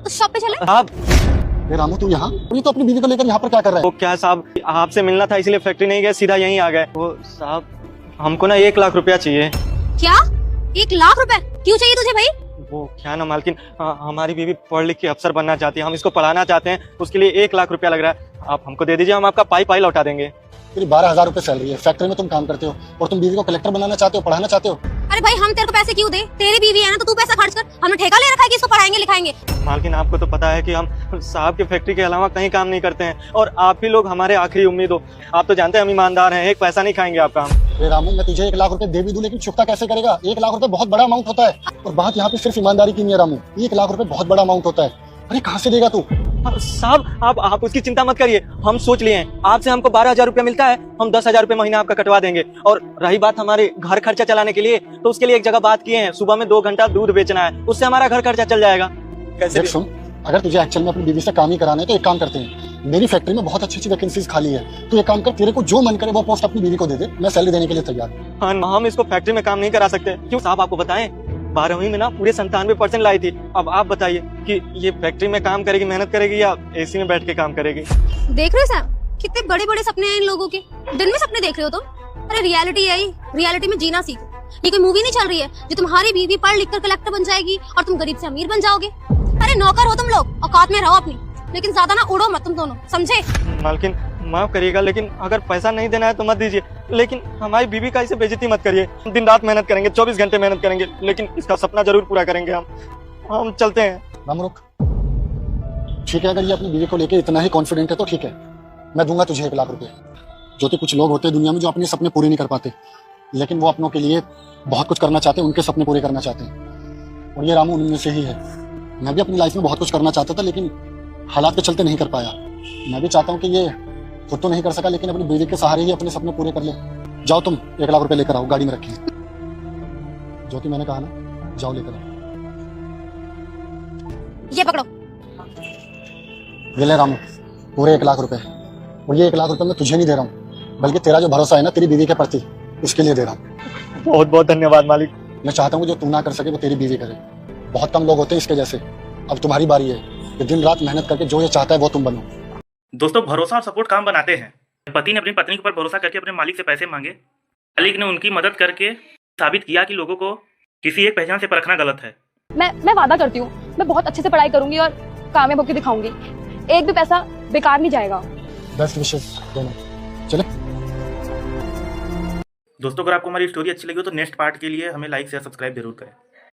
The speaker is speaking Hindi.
तो शॉप पे चले। साहब ये रामू तू यहाँ तो अपनी बीवी को लेकर यहाँ पर क्या कर रहा है? वो क्या साहब, आपसे मिलना था इसलिए फैक्ट्री नहीं गए, सीधा यहीं आ गए। वो साहब हमको ना 1 लाख रुपया चाहिए। क्या 1 लाख रुपए क्यों चाहिए तुझे भाई? वो क्या ना मालकिन, हमारी बीवी पढ़ लिख के अफसर बनना चाहती है, हम इसको पढ़ाना चाहते हैं, उसके लिए 1 लाख रुपया लग रहा है। आप हमको दे दीजिए, हम आपका पाई लौटा देंगे। तेरी 12,000 रुपए सैलरी है, फैक्ट्री में तुम काम करते हो और तुम बीवी को कलेक्टर बनाना चाहते हो, पढ़ाना चाहते हो। अरे भाई हम तेरे को पैसे क्यों दे? तेरी बीवी है ना, तो तू पैसा खर्च कर। हमने ठेका ले रखा है कि इसको पढ़ाएंगे लिखाएंगे। मालकिन आपको तो पता है कि हम साहब की फैक्ट्री के अलावा कहीं काम नहीं करते हैं, और आप ही लोग हमारे आखिरी उम्मीद हो। आप तो जानते हैं हम ईमानदार हैं, एक पैसा नहीं खाएंगे आपका हम। अरे रामू मैं तुझे 1 लाख रुपए दे भी दूं, लेकिन चुकता कैसे करेगा? 1 लाख रुपए बहुत बड़ा अमाउंट होता है, और बात यहाँ पे सिर्फ ईमानदारी की नहीं है रामू। 1 लाख रुपए बहुत बड़ा अमाउंट होता है। अरे कहाँ से देगा तू? साहब आप उसकी चिंता मत करिए, हम सोच लिए हैं। आपसे हमको 12,000 रुपया मिलता है, हम 10,000 रुपये महीना आपका कटवा देंगे। और रही बात हमारे घर खर्चा चलाने के लिए, तो उसके लिए एक जगह बात किए हैं, सुबह में 2 घंटा दूध बेचना है, उससे हमारा घर खर्चा चल जाएगा। कैसे देख सुन, अगर तुझे एक्चुअल में अपनी बीवी से काम ही कराना है तो एक काम करते हैं, मेरी फैक्ट्री में बहुत अच्छी वैकेंसीज खाली है, तो एक काम कर, तेरे को जो मन करे वो पोस्ट अपनी बीवी को दे दे, मैं सैलरी देने के लिए तैयार हूं। हाँ, हम इसको फैक्ट्री में काम नहीं करा सकते। क्यों साहब आपको बताएं, 12वीं में ना पूरे 97% लाई थी। अब आप बताइए कि ये फैक्ट्री में काम करेगी, मेहनत करेगी, या एसी में बैठ के काम करेगी? देख रहे हो सैम, कितने बड़े बड़े सपने हैं इन लोगों के। दिन में सपने देख रहे हो तुम? अरे रियलिटी है, रियलिटी में जीना सीखो। ये कोई मूवी नहीं चल रही है जो तुम्हारी बीवी पढ़ लिख कर कलेक्टर बन जाएगी और तुम गरीब से अमीर बन जाओगे। अरे नौकर हो तुम लोग, औकात में रहो अपनी, लेकिन ज्यादा ना उड़ो मत तुम दोनों, समझे? मालकिन माफ करिएगा, लेकिन अगर पैसा नहीं देना है तो मत दीजिए, लेकिन हमारी बीवी का इसे बेइज्जती मत करिए। दिन रात मेहनत करेंगे, 24 घंटे मेहनत करेंगे, लेकिन इसका सपना जरूर पूरा करेंगे हम चलते हैं। रामू रुक, ठीक है, अगर ये अपनी बीवी को लेके इतना ही कॉन्फिडेंट है तो ठीक है, मैं दूंगा तुझे 1 लाख रुपए। ज्योति, कुछ लोग होते हैं दुनिया में जो अपने सपने पूरे नहीं कर पाते, लेकिन वो अपनों के लिए बहुत कुछ करना चाहते हैं, उनके सपने पूरे करना चाहते हैं, और ये रामू उनमें से ही है। मैं भी अपनी लाइफ में बहुत कुछ करना चाहता था, लेकिन हालात के चलते नहीं कर पाया। मैं भी चाहता हूँ कि ये खुद तो नहीं कर सका, लेकिन अपनी बीवी के सहारे ही अपने सपने पूरे कर ले। जाओ तुम 1 लाख रुपए लेकर आओ, गाड़ी में रखिए। ज्योति मैंने कहा ना, जाओ लेकर आओ। ये पकड़ो। ये ले रामू, पूरे 1 लाख रुपए, और ये 1 लाख रुपए मैं तुझे नहीं दे रहा हूँ, बल्कि तेरा जो भरोसा है ना तेरी बीवी के प्रति, उसके लिए दे रहा हूँ। बहुत बहुत धन्यवाद मालिक। मैं चाहता हूँ जो तू ना कर सके वो तेरी बीवी करे। बहुत कम लोग होते हैं इसके जैसे। अब तुम्हारी बारी है कि दिन रात मेहनत करके जो ये चाहता है वो तुम बनो। दोस्तों, भरोसा और सपोर्ट काम बनाते हैं। पति ने अपनी पत्नी के ऊपर भरोसा करके अपने मालिक से पैसे मांगे, मालिक ने उनकी मदद करके साबित किया कि लोगों को किसी एक पहचान से परखना गलत है। मैं वादा करती हूँ, मैं बहुत अच्छे से पढ़ाई करूंगी और कामयाब होकर दिखाऊंगी। एक भी पैसा बेकार नहीं जाएगा। बेस्ट विशेस दोनों, चले। दोस्तों, अगर आपको हमारी स्टोरी अच्छी लगी हो तो नेक्स्ट पार्ट के लिए हमें लाइक शेयर सब्सक्राइब जरूर करें।